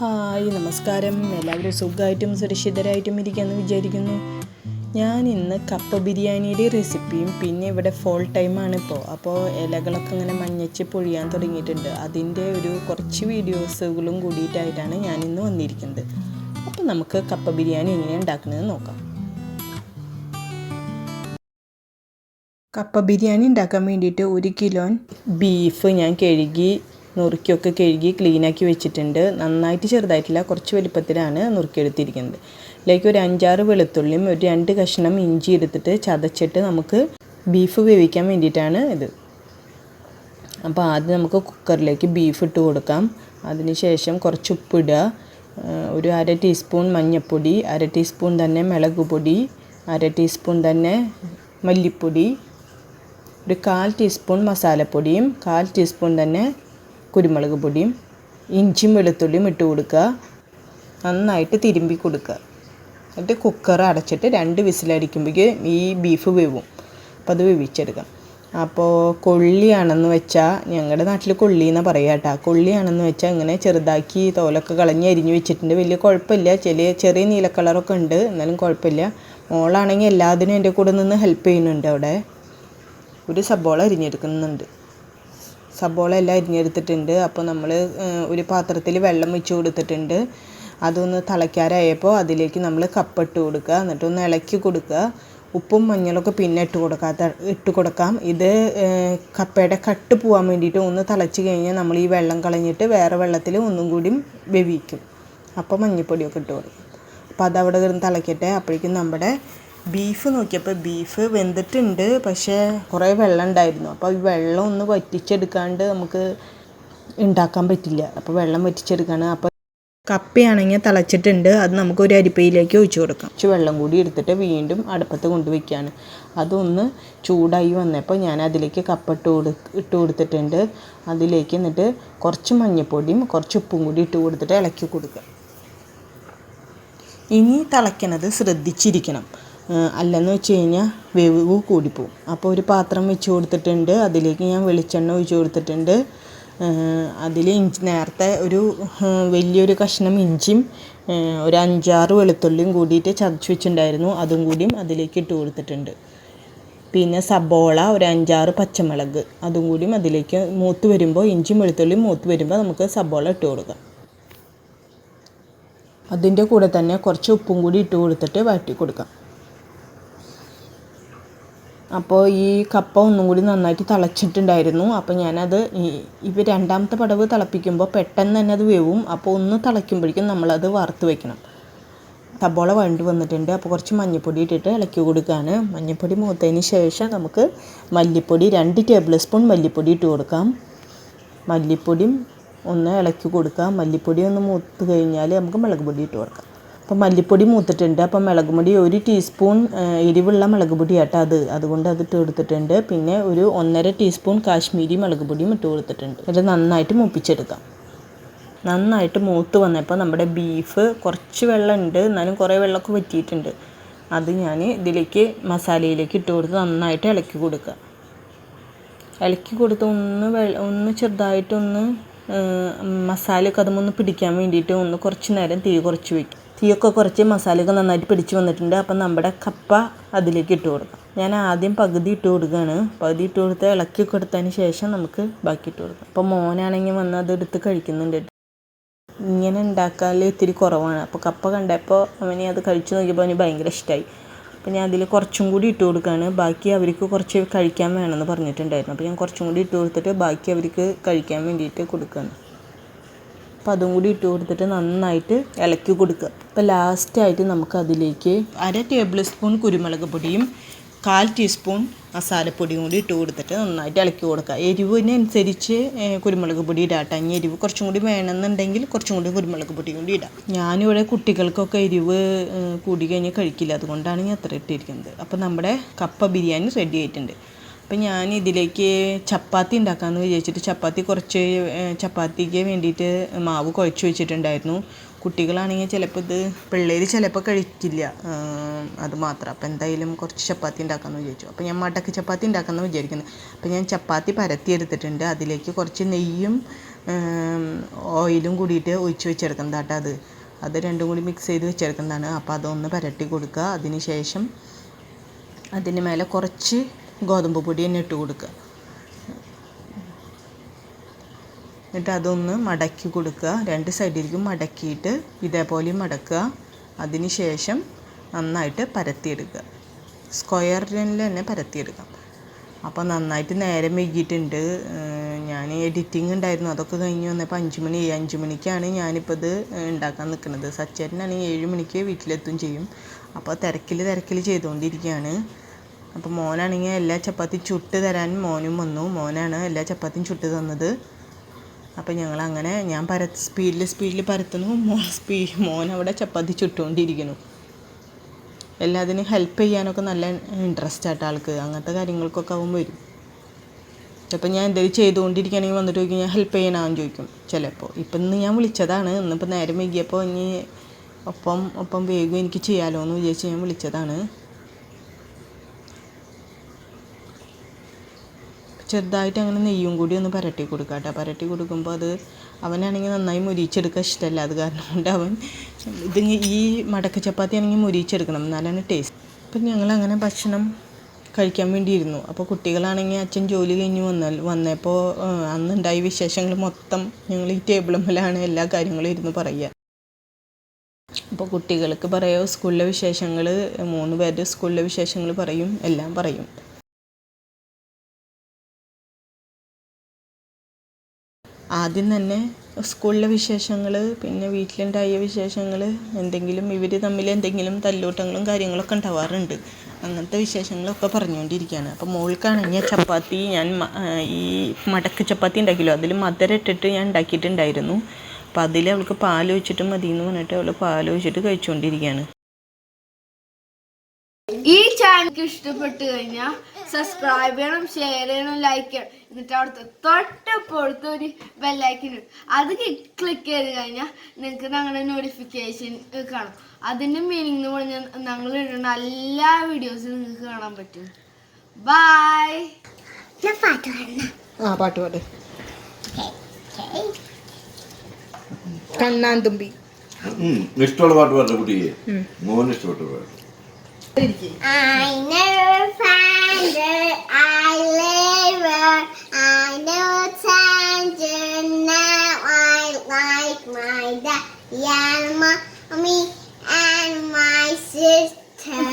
Hi നമസ്കാരം. എല്ലാവരും സുഖമായിട്ടും സുരക്ഷിതരായിട്ടും ഇരിക്കാമെന്ന് വിചാരിക്കുന്നു. ഞാൻ ഇന്ന് കപ്പ ബിരിയാണിയുടെ റെസിപ്പിയും പിന്നെ ഇവിടെ ഫോൾ ടൈമാണ് അപ്പോൾ ഇലകളൊക്കെ ഇങ്ങനെ മഞ്ഞച്ച് പൊഴിയാൻ തുടങ്ങിയിട്ടുണ്ട്. അതിൻ്റെ കുറച്ച് വീഡിയോസുകളും കൂടിയിട്ടായിട്ടാണ് ഞാനിന്ന് വന്നിരിക്കുന്നത്. അപ്പോൾ നമുക്ക് കപ്പ ബിരിയാണി എങ്ങനെയാണ് ഉണ്ടാക്കുന്നത് നോക്കാം. കപ്പ ബിരിയാണി ഉണ്ടാക്കാൻ വേണ്ടിയിട്ട് 1 കിലോ ബീഫ് ഞാൻ നുറുക്കിയൊക്കെ കഴുകി ക്ലീനാക്കി വെച്ചിട്ടുണ്ട്. നന്നായിട്ട് ചെറുതായിട്ടില്ല, കുറച്ച് വലിപ്പത്തിലാണ് നുറുക്കിയെടുത്തിരിക്കുന്നത്. ഇതിലേക്ക് ഒരു 5-6 വെളുത്തുള്ളിയും ഒരു 2 കഷ്ണം ഇഞ്ചി എടുത്തിട്ട് ചതച്ചിട്ട് നമുക്ക് ബീഫ് വേവിക്കാൻ വേണ്ടിയിട്ടാണ് ഇത്. അപ്പോൾ ആദ്യം നമുക്ക് കുക്കറിലേക്ക് ബീഫ് ഇട്ട് കൊടുക്കാം. അതിനുശേഷം കുറച്ച് ഉപ്പിടുക, ഒരു 1/2 ടീസ്പൂൺ മഞ്ഞൾപ്പൊടി, 1/2 ടീസ്പൂൺ തന്നെ മുളക് പൊടി, 1/2 ടീസ്പൂൺ തന്നെ മല്ലിപ്പൊടി, ഒരു 1/4 ടീസ്പൂൺ മസാലപ്പൊടിയും 1/4 ടീസ്പൂൺ തന്നെ കുരുമുളക് പൊടിയും, ഇഞ്ചിയും വെളുത്തുള്ളിയും ഇട്ട് കൊടുക്കുക. നന്നായിട്ട് തിരുമ്പി കൊടുക്കുക. എന്നിട്ട് കുക്കർ അടച്ചിട്ട് 2 വിസിലടിക്കുമ്പോഴേക്ക് ഈ ബീഫ് വേവും. അപ്പോൾ അത് വേവിച്ചെടുക്കാം. അപ്പോൾ കൊള്ളിയാണെന്ന് വെച്ചാൽ, ഞങ്ങളുടെ നാട്ടിൽ കൊള്ളി എന്നാണ് പറയുക കേട്ടോ. കൊള്ളിയാണെന്ന് വെച്ചാൽ ഇങ്ങനെ ചെറുതാക്കി തോലൊക്കെ കളഞ്ഞ് അരിഞ്ഞ് വെച്ചിട്ടുണ്ട്. വലിയ കുഴപ്പമില്ല, ചെറിയ നീല കളറൊക്കെ ഉണ്ട്, എന്നാലും കുഴപ്പമില്ല. മോളാണെങ്കിൽ എല്ലാത്തിനും എൻ്റെ കൂടെ നിന്ന് ഹെൽപ്പ് ചെയ്യുന്നുണ്ട്. അവിടെ ഒരു സബോള അരിഞ്ഞെടുക്കുന്നുണ്ട്. സബോള എല്ലാം അരിഞ്ഞെടുത്തിട്ടുണ്ട്. അപ്പോൾ നമ്മൾ ഒരു പാത്രത്തിൽ വെള്ളം വെച്ച് കൊടുത്തിട്ടുണ്ട്. അതൊന്ന് തിളയ്ക്കാറായപ്പോൾ അതിലേക്ക് നമ്മൾ കപ്പ ഇട്ട് കൊടുക്കുക. എന്നിട്ടൊന്ന് ഇളക്കി കൊടുക്കുക. ഉപ്പും മഞ്ഞളൊക്കെ പിന്നെ ഇട്ട് കൊടുക്കാം. ഇത് കപ്പയുടെ കട്ട് പോകാൻ വേണ്ടിയിട്ട് ഒന്ന് തിളച്ച് കഴിഞ്ഞാൽ നമ്മൾ ഈ വെള്ളം കളഞ്ഞിട്ട് വേറെ വെള്ളത്തിൽ ഒന്നും കൂടി വേവിക്കും. അപ്പോൾ മഞ്ഞൾപ്പൊടിയൊക്കെ ഇട്ട് കൊടുക്കും. അപ്പോൾ അതവിടെ കിടന്ന് തിളയ്ക്കട്ടെ. അപ്പോഴേക്കും നമ്മുടെ ബീഫ് നോക്കിയപ്പോൾ ബീഫ് വെന്തിട്ടുണ്ട്, പക്ഷേ കുറേ വെള്ളം ഉണ്ടായിരുന്നു. അപ്പോൾ ഈ വെള്ളം ഒന്ന് വറ്റിച്ചെടുക്കാണ്ട് നമുക്ക് ഉണ്ടാക്കാൻ പറ്റില്ല. അപ്പോൾ വെള്ളം വറ്റിച്ചെടുക്കുകയാണ്. അപ്പോൾ കപ്പയാണെങ്കിൽ തിളച്ചിട്ടുണ്ട്. അത് നമുക്ക് ഒരു അരിപ്പയിലേക്ക് ഒഴിച്ച് കൊടുക്കാം. കുറച്ച് വെള്ളം കൂടി എടുത്തിട്ട് വീണ്ടും അടുപ്പത്ത് കൊണ്ടുവയ്ക്കുകയാണ്. അതൊന്ന് ചൂടായി വന്നപ്പോൾ ഞാൻ അതിലേക്ക് കപ്പ ഇട്ട് കൊടുത്തിട്ടുണ്ട്. അതിലേക്ക് എന്നിട്ട് കുറച്ച് മഞ്ഞൾപ്പൊടിയും കുറച്ച് ഉപ്പും കൂടി ഇട്ട് കൊടുത്തിട്ട് ഇളക്കി കൊടുക്കുക. ഇനി തിളയ്ക്കണത് ശ്രദ്ധിച്ചിരിക്കണം, അല്ലെന്ന് വെച്ച് കഴിഞ്ഞാൽ വേവ് കൂടിപ്പോവും. അപ്പോൾ ഒരു പാത്രം വെച്ച് കൊടുത്തിട്ടുണ്ട്. അതിലേക്ക് ഞാൻ വെളിച്ചെണ്ണ ഒഴിച്ച് കൊടുത്തിട്ടുണ്ട്. അതിൽ നേരത്തെ വലിയൊരു കഷ്ണം ഇഞ്ചിയും ഒരു 5-6 വെളുത്തുള്ളിയും കൂടിയിട്ട് ചതച്ച് വെച്ചിട്ടുണ്ടായിരുന്നു. അതും കൂടിയും അതിലേക്ക് ഇട്ട് കൊടുത്തിട്ടുണ്ട്. പിന്നെ സബോള, ഒരു 5-6 പച്ചമുളക്, അതും കൂടിയും അതിലേക്ക് മൂത്ത് വരുമ്പോൾ, ഇഞ്ചിയും വെളുത്തുള്ളിയും മൂത്ത് വരുമ്പോൾ നമുക്ക് സബോള ഇട്ട് കൊടുക്കാം. അതിൻ്റെ കൂടെ തന്നെ കുറച്ച് ഉപ്പും കൂടി ഇട്ട് കൊടുത്തിട്ട് വഴറ്റി കൊടുക്കാം. അപ്പോൾ ഈ കപ്പ ഒന്നും കൂടി നന്നായിട്ട് തിളച്ചിട്ടുണ്ടായിരുന്നു. അപ്പോൾ ഞാനത് രണ്ടാമത്തെ പടവ് തിളപ്പിക്കുമ്പോൾ പെട്ടെന്ന് തന്നെ അത് വേവും. അപ്പോൾ ഒന്ന് തിളയ്ക്കുമ്പോഴേക്കും നമ്മളത് വറുത്ത് വെക്കണം. സബോള വഴണ്ട് വന്നിട്ടുണ്ട്. അപ്പോൾ കുറച്ച് മഞ്ഞൾപ്പൊടി ഇട്ടിട്ട് ഇളക്കി കൊടുക്കുകയാണ്. മഞ്ഞൾപ്പൊടി മൂത്തതിന് ശേഷം നമുക്ക് മല്ലിപ്പൊടി 2 ടേബിൾ സ്പൂൺ മല്ലിപ്പൊടി ഇട്ട് കൊടുക്കാം. മല്ലിപ്പൊടിയും ഒന്ന് ഇളക്കി കൊടുക്കാം. മല്ലിപ്പൊടി ഒന്ന് മൂത്ത് കഴിഞ്ഞാൽ നമുക്ക് മുളക് പൊടി ഇട്ട് കൊടുക്കാം. അപ്പോൾ മല്ലിപ്പൊടി മൂത്തിട്ടുണ്ട്. അപ്പോൾ മുളക് പൊടി 1 ടീസ്പൂൺ എരിവുള്ള മുളക് പൊടി ആട്ടോ അതുകൊണ്ട് അത് ഇട്ട് കൊടുത്തിട്ടുണ്ട്. പിന്നെ ഒരു 1.5 ടീസ്പൂൺ കാശ്മീരി മുളക് പൊടിയും ഇട്ട് കൊടുത്തിട്ടുണ്ട്. ഇത് നന്നായിട്ട് മൂപ്പിച്ചെടുക്കാം. നന്നായിട്ട് മൂത്ത് വന്നപ്പോൾ നമ്മുടെ ബീഫ് കുറച്ച് വെള്ളമുണ്ട്, എന്നാലും കുറേ വെള്ളമൊക്കെ വറ്റിയിട്ടുണ്ട്. അത് ഞാൻ ഇതിലേക്ക് മസാലയിലേക്ക് ഇട്ട് കൊടുത്ത് നന്നായിട്ട് ഇളക്കി കൊടുക്കുക. ഇളക്കി കൊടുത്ത് ഒന്ന് ചെറുതായിട്ടൊന്ന് മസാലയൊക്കെ അതുമൊന്ന് പിടിക്കാൻ വേണ്ടിയിട്ട് ഒന്ന് കുറച്ച് നേരം തീ കുറച്ച് വയ്ക്കും. തീയൊക്കെ കുറച്ച് മസാലയൊക്കെ നന്നായിട്ട് പിടിച്ച് വന്നിട്ടുണ്ട്. അപ്പം നമ്മുടെ കപ്പ അതിലേക്ക് ഇട്ട് കൊടുക്കാം. ഞാൻ ആദ്യം പകുതി ഇട്ട് കൊടുക്കുകയാണ്. പകുതി ഇട്ട് കൊടുത്ത് ഇളക്കി കൊടുത്തതിന് ശേഷം നമുക്ക് ബാക്കി ഇട്ട് കൊടുക്കാം. അപ്പോൾ മോനാണെങ്കിൽ വന്ന് അതെടുത്ത് കഴിക്കുന്നുണ്ട്. ഇങ്ങനെ ഉണ്ടാക്കാൻ ഇത്തിരി കുറവാണ്. അപ്പോൾ കപ്പ കണ്ടപ്പോൾ അവനെ അത് കഴിച്ചു നോക്കിയപ്പോൾ അവന് ഭയങ്കര ഇഷ്ടമായി. അപ്പോൾ ഞാൻ അതിൽ കുറച്ചും കൂടി ഇട്ട് കൊടുക്കുകയാണ്. ബാക്കി അവർക്ക് കുറച്ച് കഴിക്കാൻ വേണമെന്ന് പറഞ്ഞിട്ടുണ്ടായിരുന്നു. അപ്പോൾ ഞാൻ കുറച്ചും കൂടി ഇട്ട് കൊടുത്തിട്ട് ബാക്കി അവർക്ക് കഴിക്കാൻ വേണ്ടിയിട്ട് കൊടുക്കുകയാണ്. അപ്പോൾ അതും കൂടി ഇട്ട് കൊടുത്തിട്ട് നന്നായിട്ട് ഇളക്കി കൊടുക്കുക. അപ്പോൾ ലാസ്റ്റായിട്ട് നമുക്ക് അതിലേക്ക് 1/2 ടേബിൾ സ്പൂൺ കുരുമുളക് പൊടിയും 1/4 ടീസ്പൂൺ മസാലപ്പൊടിയും കൂടി ഇട്ട് കൊടുത്തിട്ട് നന്നായിട്ട് ഇളക്കി കൊടുക്കുക. എരിവിനനുസരിച്ച് കുരുമുളക് പൊടി ഇടാം. ഇനി എരിവ് കുറച്ചും കൂടി വേണമെന്നുണ്ടെങ്കിൽ കുറച്ചും കൂടി കുരുമുളക് പൊടിയും കൂടി ഇടാം. ഞാനിവിടെ കുട്ടികൾക്കൊക്കെ എരിവ് കൂടി കഴിഞ്ഞാൽ കഴിക്കില്ല, അതുകൊണ്ടാണ് ഞാൻ അത്ര ഇട്ടിരിക്കുന്നത്. അപ്പോൾ നമ്മുടെ കപ്പ ബിരിയാണി റെഡി ആയിട്ടുണ്ട്. അപ്പം ഞാൻ ഇതിലേക്ക് ചപ്പാത്തി ഉണ്ടാക്കാമെന്ന് വിചാരിച്ചിട്ട് ചപ്പാത്തിക്ക് വേണ്ടിയിട്ട് മാവ് കുഴച്ച് വെച്ചിട്ടുണ്ടായിരുന്നു. കുട്ടികളാണെങ്കിൽ പിള്ളേർ ചിലപ്പോൾ കഴിക്കില്ല അത് മാത്രം. അപ്പോൾ എന്തായാലും കുറച്ച് ചപ്പാത്തി ഉണ്ടാക്കാമെന്ന് വിചാരിച്ചു. അപ്പോൾ ഞാൻ മടക്ക് ചപ്പാത്തി ഉണ്ടാക്കാമെന്ന് വിചാരിക്കുന്നത്. അപ്പോൾ ഞാൻ ചപ്പാത്തി പരത്തി എടുത്തിട്ടുണ്ട്. അതിലേക്ക് കുറച്ച് നെയ്യും ഓയിലും കൂടിയിട്ട് ഒഴിച്ച് വെച്ചെടുക്കുന്നതാട്ടോ അത് രണ്ടും കൂടി മിക്സ് ചെയ്ത് വെച്ചെടുക്കുന്നതാണ്. അപ്പോൾ അതൊന്ന് പുരട്ടി കൊടുക്കുക. അതിന് ശേഷം അതിന് മേലെ കുറച്ച് ഗോതമ്പ് പൊടി തന്നെ ഇട്ട് കൊടുക്കുക. എന്നിട്ട് അതൊന്ന് മടക്കി കൊടുക്കുക. രണ്ട് സൈഡിലേക്കും മടക്കിയിട്ട് ഇതേപോലെ മടക്കുക. അതിന് ശേഷം നന്നായിട്ട് പരത്തിയെടുക്കുക. സ്ക്വയറിൽ തന്നെ പരത്തിയെടുക്കാം. അപ്പോൾ നന്നായിട്ട് നേരം വൈകിയിട്ടുണ്ട്. ഞാൻ എഡിറ്റിംഗ് ഉണ്ടായിരുന്നു, അതൊക്കെ കഴിഞ്ഞ് വന്നപ്പോൾ 5 മണിക്കാണ് ഞാനിപ്പോൾ ഇത് ഉണ്ടാക്കാൻ നിൽക്കുന്നത്. സച്ചേട്ടനാണെങ്കിൽ 7 മണിക്ക് വീട്ടിലെത്തും ചെയ്യും. അപ്പോൾ തിരക്കിൽ ചെയ്തുകൊണ്ടിരിക്കുകയാണ്. അപ്പോൾ മോനാണെങ്കിൽ എല്ലാ ചപ്പാത്തിയും ചുട്ട് തരാൻ മോനും വന്നു. മോനാണ് എല്ലാ ചപ്പാത്തിയും ചുട്ട് തന്നത്. അപ്പോൾ ഞങ്ങളങ്ങനെ ഞാൻ സ്പീഡിൽ പരത്തുന്നു. മോൻ അവിടെ ചപ്പാത്തി ചുട്ടുകൊണ്ടിരിക്കുന്നു. എല്ലാത്തിനും ഹെൽപ്പ് ചെയ്യാനൊക്കെ നല്ല ഇൻട്രസ്റ്റ് ആയിട്ട് ആൾക്ക്. അങ്ങനത്തെ കാര്യങ്ങൾക്കൊക്കെ അവൻ വരും. ചിലപ്പോൾ ഞാൻ എന്തെങ്കിലും ചെയ്തുകൊണ്ടിരിക്കുകയാണെങ്കിൽ വന്നിട്ട് ചോദിക്കും, ഞാൻ ഹെൽപ്പ് ചെയ്യാനാണെന്ന് ചോദിക്കും ചിലപ്പോൾ. ഇപ്പം ഇന്ന് ഞാൻ വിളിച്ചതാണ്. ഇന്നിപ്പോൾ നേരം വൈകിയപ്പോൾ ഇനി ഒപ്പം വേഗം എനിക്ക് ചെയ്യാമല്ലോ എന്ന് വിചാരിച്ച് ഞാൻ വിളിച്ചതാണ്. ചെറുതായിട്ട് അങ്ങനെ നെയ്യും കൂടി ഒന്ന് പരട്ടി കൊടുക്കുക കേട്ടോ. പരട്ടി കൊടുക്കുമ്പോൾ അത് അവനാണെങ്കിൽ നന്നായി മുരിച്ചെടുക്കാൻ ഇഷ്ടമല്ല. അത് കാരണം കൊണ്ട് അവൻ ഈ മടക്ക് ചപ്പാത്തി ആണെങ്കിൽ മുരിച്ചെടുക്കണം, എന്നാലാണ് ടേസ്റ്റ്. അപ്പം ഞങ്ങളങ്ങനെ ഭക്ഷണം കഴിക്കാൻ വേണ്ടിയിരുന്നു. അപ്പോൾ കുട്ടികളാണെങ്കിൽ അച്ഛൻ ജോലി കഴിഞ്ഞ് വന്നപ്പോൾ അന്നുണ്ടായ വിശേഷങ്ങൾ മൊത്തം ഞങ്ങൾ ഈ ടേബിളുമ്മലാണ് എല്ലാ കാര്യങ്ങളും ഇരുന്ന് പറയുക. അപ്പോൾ കുട്ടികൾക്ക് പറയുക സ്കൂളിലെ വിശേഷങ്ങൾ, 3 പേരുടെ സ്കൂളിലെ വിശേഷങ്ങൾ പറയും, എല്ലാം പറയും. ആദ്യം തന്നെ സ്കൂളിലെ വിശേഷങ്ങൾ, പിന്നെ വീട്ടിലുണ്ടായ വിശേഷങ്ങൾ, ഇവർ തമ്മിൽ എന്തെങ്കിലും തല്ലൂട്ടങ്ങളും കാര്യങ്ങളൊക്കെ ഉണ്ടാവാറുണ്ട്. അങ്ങനത്തെ വിശേഷങ്ങളൊക്കെ പറഞ്ഞുകൊണ്ടിരിക്കുകയാണ്. അപ്പോൾ മോൾക്കാണെങ്കിൽ ചപ്പാത്തി ഞാൻ ഈ മടക്ക് ചപ്പാത്തി ഉണ്ടാക്കിയല്ലോ, അതിൽ മധുരം ഇട്ടിട്ട് ഞാൻ ഉണ്ടാക്കിയിട്ടുണ്ടായിരുന്നു. അപ്പോൾ അതിൽ അവൾക്ക് പാൽ ഒഴിച്ചിട്ട് മതി എന്ന് പറഞ്ഞിട്ട് അവൾ പാൽ ഒഴിച്ചിട്ട് കഴിച്ചുകൊണ്ടിരിക്കുകയാണ്. ഈ ചാനൽ ഇഷ്ടപ്പെട്ടു കഴിഞ്ഞാൽ സബ്സ്ക്രൈബ് ചെയ്യണം, ഷെയർ ചെയ്യണം, ലൈക്ക് ചെയ്യണം. എന്നിട്ട് അവിടുത്തെ തൊട്ടപ്പുറത്ത് ഒരു ബെല്ലൈക്കൻ അത് ക്ലിക്ക് ചെയ്ത് കഴിഞ്ഞാൽ നിങ്ങൾക്ക് ഞങ്ങളുടെ നോട്ടിഫിക്കേഷൻ കാണും. അതിൻ്റെ മീനിങ് എന്ന് പറഞ്ഞാൽ ഞങ്ങൾ ഇടുന്ന എല്ലാ വീഡിയോസും നിങ്ങൾക്ക് കാണാൻ പറ്റും. ബൈ. പാട്ട് കണ്ണാന്തുമ്പി ഇഷ്ടമുള്ള പാട്ട് പാടുന്ന കുട്ടിയെ മോന് ഇഷ്ടപ്പെട്ട പാട്ട്. I never find her, I live, I know Sandra, now I like my daddy and mommy and my sister.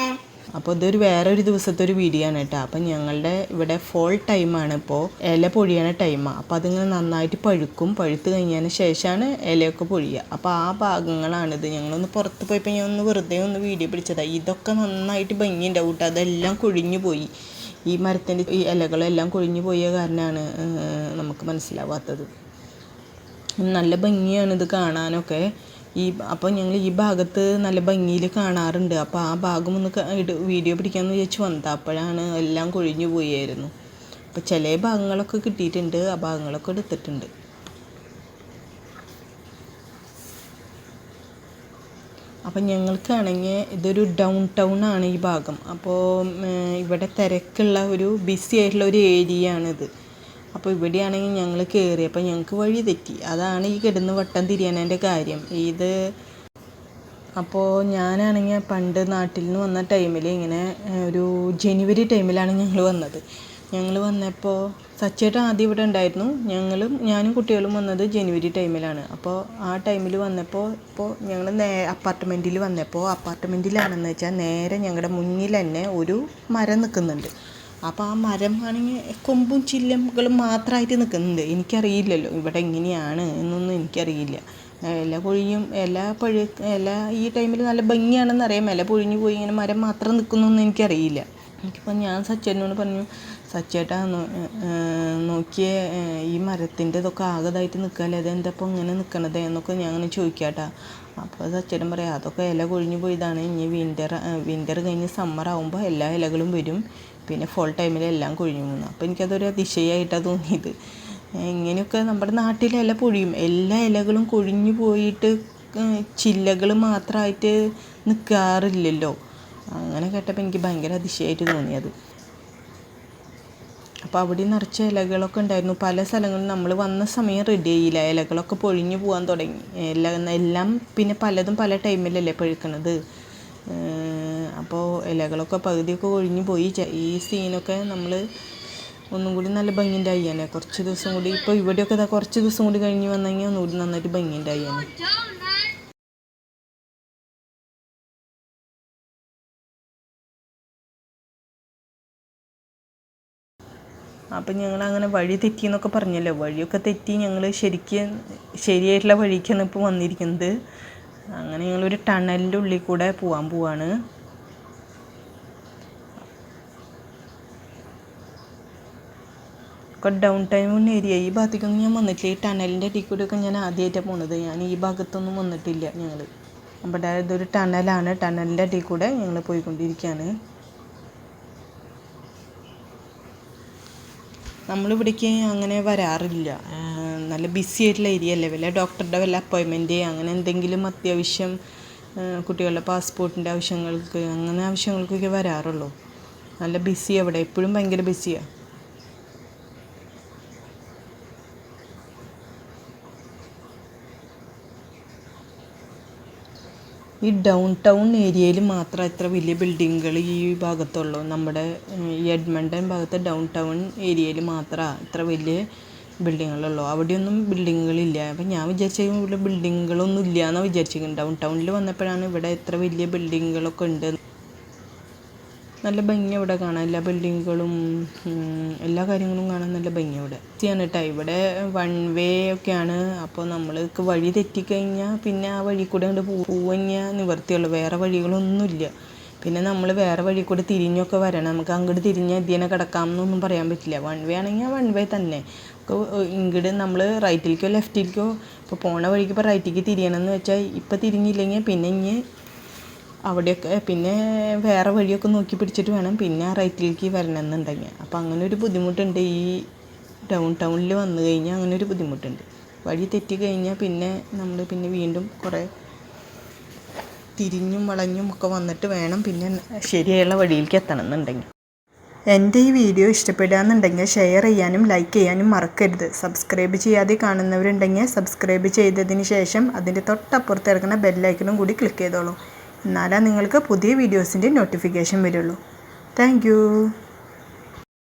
അപ്പോൾ ഇതൊരു വേറൊരു ദിവസത്തെ ഒരു വീഡിയോ ആണ് കേട്ടോ. അപ്പം ഞങ്ങളുടെ ഇവിടെ ഫോൾ ടൈമാണ്, ഇപ്പോൾ ഇല പൊഴിയണ ടൈമാണ്. അപ്പോൾ അതിങ്ങനെ നന്നായിട്ട് പഴുത്ത് കഴിഞ്ഞതിന് ശേഷമാണ് ഇലയൊക്കെ പൊഴിയുക. അപ്പോൾ ആ ഭാഗങ്ങളാണിത്. ഞങ്ങളൊന്ന് പുറത്ത് പോയപ്പോൾ ഞാൻ വെറുതെ വീഡിയോ പിടിച്ചതാണ്. ഇതൊക്കെ നന്നായിട്ട് ഭംഗിയുണ്ടാവും കേട്ടോ. അതെല്ലാം കൊഴിഞ്ഞു പോയി. ഈ മരത്തിൻ്റെ ഈ ഇലകളെല്ലാം കൊഴിഞ്ഞു പോയ കാരണമാണ് നമുക്ക് മനസ്സിലാവാത്തത്. നല്ല ഭംഗിയാണ് ഇത് കാണാനൊക്കെ. അപ്പോൾ ഞങ്ങൾ ഈ ഭാഗത്ത് നല്ല ഭംഗിയിൽ കാണാറുണ്ട്. അപ്പോൾ ആ ഭാഗം ഒന്ന് വീഡിയോ പിടിക്കാമെന്ന് വിചാരിച്ച് വന്നത്, അപ്പോഴാണ് എല്ലാം കൊഴിഞ്ഞു പോയായിരുന്നു. അപ്പോൾ ചില ഭാഗങ്ങളൊക്കെ കിട്ടിയിട്ടുണ്ട്, ആ ഭാഗങ്ങളൊക്കെ എടുത്തിട്ടുണ്ട്. അപ്പം ഞങ്ങൾക്കാണെങ്കിൽ ഇതൊരു ഡൗൺ ടൗൺ ആണ് ഈ ഭാഗം. അപ്പോൾ ഇവിടെ തിരക്കുള്ള ഒരു ബിസി ആയിട്ടുള്ള ഒരു ഏരിയ ആണിത്. അപ്പോൾ ഇവിടെയാണെങ്കിൽ ഞങ്ങൾ കയറിയപ്പോൾ ഞങ്ങൾക്ക് വഴി തെറ്റി. അതാണ് ഈ കിടന്ന് വട്ടം തിരിയാനതിൻ്റെ കാര്യം. അപ്പോൾ ഞാനാണെങ്കിൽ പണ്ട് നാട്ടിൽ നിന്ന് വന്ന ടൈമിൽ ഇങ്ങനെ ഒരു ജനുവരി ടൈമിലാണ് ഞങ്ങൾ വന്നത്. ഞങ്ങൾ വന്നപ്പോൾ സച്ചേട്ടൻ ആദ്യം ഇവിടെ ഉണ്ടായിരുന്നു. ഞാനും കുട്ടികളും വന്നത് ജനുവരി ടൈമിലാണ്. അപ്പോൾ ആ ടൈമിൽ വന്നപ്പോൾ ഞങ്ങൾ അപ്പാർട്ട്മെൻറ്റിലാണെന്ന് വെച്ചാൽ നേരെ ഞങ്ങളുടെ മുന്നിൽ തന്നെ ഒരു മരം നിൽക്കുന്നുണ്ട്. അപ്പോൾ ആ മരം ആണെങ്കിൽ കൊമ്പും ചില്ലകളും മാത്രമായിട്ട് നിൽക്കുന്നുണ്ട്. എനിക്കറിയില്ലല്ലോ ഇവിടെ എങ്ങനെയാണ് എന്നൊന്നും എനിക്കറിയില്ല. ഇല ഈ ടൈമിൽ നല്ല ഭംഗിയാണെന്ന് അറിയാം. ഇല പൊഴിഞ്ഞു പോയി ഇങ്ങനെ മരം മാത്രം നിൽക്കുന്നൊന്നും എനിക്കറിയില്ല. എനിക്കിപ്പോൾ ഞാൻ സച്ചേട്ടനോട് പറഞ്ഞു, സച്ചേട്ടാ നോക്കിയേ ഈ മരത്തിൻ്റെ ഇതൊക്കെ ആകതായിട്ട് നിൽക്കാല്ലേ, അതെന്താ ഇപ്പോൾ ഇങ്ങനെ നിൽക്കണത് എന്നൊക്കെ ഞാൻ അങ്ങനെ ചോദിക്കാട്ടാ. അപ്പോൾ സച്ചേട്ടൻ പറയാം, അതൊക്കെ ഇല കൊഴിഞ്ഞു പോയതാണ്. ഇനി വിൻ്റർ കഴിഞ്ഞ് സമ്മർ ആകുമ്പോൾ എല്ലാ ഇലകളും വരും, പിന്നെ ഫോൾ ടൈമിൽ എല്ലാം കൊഴിഞ്ഞു പോകുന്നു. അപ്പോൾ എനിക്കതൊരു അതിശയമായിട്ടാണ് തോന്നിയത്. ഇങ്ങനെയൊക്കെ നമ്മുടെ നാട്ടിലെ ഇല പൊഴിയും, എല്ലാ ഇലകളും കൊഴിഞ്ഞു പോയിട്ട് ചില്ലകൾ മാത്രമായിട്ട് നിൽക്കാറില്ലല്ലോ. അങ്ങനെ കേട്ടപ്പോൾ എനിക്ക് ഭയങ്കര അതിശയമായിട്ട് തോന്നിയത്. അപ്പോൾ അവിടെ നിറച്ച് ഇലകളൊക്കെ ഉണ്ടായിരുന്നു. പല സ്ഥലങ്ങളിൽ നമ്മൾ വന്ന സമയം റെഡി ആയില്ല, ഇലകളൊക്കെ പൊഴിഞ്ഞു പോകാൻ തുടങ്ങി. എല്ലാം പിന്നെ പലതും പല ടൈമിലല്ലേ പഴുക്കണത്. അപ്പോൾ ഇലകളൊക്കെ പകുതിയൊക്കെ ഒഴിഞ്ഞു പോയി. ഈ സീനൊക്കെ നമ്മൾ ഒന്നും കൂടി നല്ല ഭംഗിയുണ്ടായിയാണ്. കുറച്ച് ദിവസം കൂടി ഇപ്പോൾ ഇവിടെയൊക്കെ കുറച്ച് ദിവസം കൂടി കഴിഞ്ഞ് വന്നു കഴിഞ്ഞാൽ ഒന്നുകൂടി നന്നായിട്ട് ഭംഗിയുണ്ടായിയാണ്. അപ്പം ഞങ്ങൾ അങ്ങനെ വഴി തെറ്റിയെന്നൊക്കെ പറഞ്ഞല്ലോ. വഴിയൊക്കെ തെറ്റി ഞങ്ങൾ ശരിയായിട്ടുള്ള വഴിക്കാണ് ഇപ്പോൾ വന്നിരിക്കുന്നത്. അങ്ങനെ ഞങ്ങളൊരു ടണലിൻ്റെ ഉള്ളിൽ കൂടെ പോവാണ്. ഒക്കെ ഡൗൺ ടൗൺ ഏരിയ. ഈ ഭാഗത്തേക്കൊന്നും ഞാൻ വന്നിട്ടില്ല. ഈ ടണലിൻ്റെ അടിയിൽ കൂടെയൊക്കെ ഞാൻ ആദ്യമായിട്ടാണ് പോണത്. ഞാൻ ഈ ഭാഗത്തൊന്നും വന്നിട്ടില്ല ഞങ്ങൾ. അവിടെ ഇതൊരു ടണലാണ്. ടണലിൻ്റെ അടിയിൽ കൂടെ ഞങ്ങൾ പോയിക്കൊണ്ടിരിക്കുകയാണ്. നമ്മളിവിടേക്ക് അങ്ങനെ വരാറില്ല. നല്ല ബിസി ആയിട്ടുള്ള ഏരിയ അല്ലേ. വല്ല ഡോക്ടറുടെ വല്ല അപ്പോയിൻമെൻറ്റ് അങ്ങനെ എന്തെങ്കിലും അത്യാവശ്യം കുട്ടികളുടെ പാസ്പോർട്ടിൻ്റെ ആവശ്യങ്ങൾക്ക് അങ്ങനെ ആവശ്യങ്ങൾക്കൊക്കെ വരാറുള്ളൂ. നല്ല ബിസിയാണ് ഇവിടെ, എപ്പോഴും ഭയങ്കര ബിസിയാണ്. ഈ ഡൗൺ ടൗൺ ഏരിയയിൽ മാത്രം ഇത്ര വലിയ ബിൽഡിങ്ങുകൾ ഈ ഭാഗത്തുള്ളൂ. നമ്മുടെ ഈ എഡ്മണ്ടൻ ഭാഗത്ത് ഡൗൺ ടൗൺ ഏരിയയിൽ മാത്രമാണ് ഇത്ര വലിയ ബിൽഡിങ്ങുകളുള്ളൂ. അവിടെയൊന്നും ബിൽഡിങ്ങുകളില്ല. അപ്പം ഞാൻ വിചാരിച്ച ഇവിടെ ബിൽഡിങ്ങുകളൊന്നും ഇല്ല എന്നാണ് വിചാരിച്ചിരിക്കുന്നത്. ഡൗൺ ടൗണിൽ വന്നപ്പോഴാണ് ഇവിടെ ഇത്ര വലിയ ബിൽഡിങ്ങുകളൊക്കെ ഉണ്ട്. നല്ല ഭംഗി ഇവിടെ കാണാൻ, എല്ലാ ബിൽഡിങ്ങുകളും എല്ലാ കാര്യങ്ങളും കാണാൻ നല്ല ഭംഗി ഇവിടെ. കേട്ടോ ഇവിടെ 1 വേ ഒക്കെയാണ്. അപ്പോൾ നമ്മൾക്ക് വഴി തെറ്റിക്കഴിഞ്ഞാൽ പിന്നെ ആ വഴി കൂടെ അങ്ങോട്ട് പോവഞ്ഞാൽ നിവർത്തിയുള്ളൂ, വേറെ വഴികളൊന്നുമില്ല. പിന്നെ നമ്മൾ വേറെ വഴി കൂടെ തിരിഞ്ഞൊക്കെ വരണം. നമുക്ക് അങ്ങോട്ട് തിരിഞ്ഞാൽ ഇതിനെ കിടക്കാമെന്നൊന്നും പറയാൻ പറ്റില്ല. 1 വേ ആണെങ്കിൽ 1 വേ തന്നെ. ഇങ്ങോട്ട് നമ്മൾ റൈറ്റിലേക്കോ ലെഫ്റ്റിലേക്കോ ഇപ്പോൾ പോണ വഴിക്ക് ഇപ്പോൾ റൈറ്റിലേക്ക് തിരിയണമെന്ന് വെച്ചാൽ ഇപ്പോൾ തിരിഞ്ഞില്ലെങ്കിൽ പിന്നെ ഇനി അവിടെയൊക്കെ പിന്നെ വേറെ വഴിയൊക്കെ നോക്കി പിടിച്ചിട്ട് വേണം പിന്നെ റൈറ്റിലേക്ക് വരണമെന്നുണ്ടെങ്കിൽ. അപ്പോൾ അങ്ങനെ ഒരു ബുദ്ധിമുട്ടുണ്ട് ഈ ഡൗൺ ടൗണിൽ വന്നു കഴിഞ്ഞാൽ. അങ്ങനെ ഒരു ബുദ്ധിമുട്ടുണ്ട്. വഴി തെറ്റി കഴിഞ്ഞാൽ പിന്നെ നമ്മൾ പിന്നെ വീണ്ടും കുറേ തിരിഞ്ഞും വളഞ്ഞും ഒക്കെ വന്നിട്ട് വേണം പിന്നെ ശരിയായുള്ള വഴിയിലേക്ക് എത്തണം എന്നുണ്ടെങ്കിൽ. എൻ്റെ ഈ വീഡിയോ ഇഷ്ടപ്പെടുകയെന്നുണ്ടെങ്കിൽ ഷെയർ ചെയ്യാനും ലൈക്ക് ചെയ്യാനും മറക്കരുത്. സബ്സ്ക്രൈബ് ചെയ്യാതെ കാണുന്നവരുണ്ടെങ്കിൽ സബ്സ്ക്രൈബ് ചെയ്തതിന് ശേഷം അതിൻ്റെ തൊട്ടപ്പുറത്ത് ഇറങ്ങുന്ന ബെല്ലൈക്കണും കൂടി ക്ലിക്ക് ചെയ്തോളൂ. എന്നാലേ നിങ്ങൾക്ക് പുതിയ വീഡിയോസിൻ്റെ നോട്ടിഫിക്കേഷൻ വരുള്ളൂ. Thank you.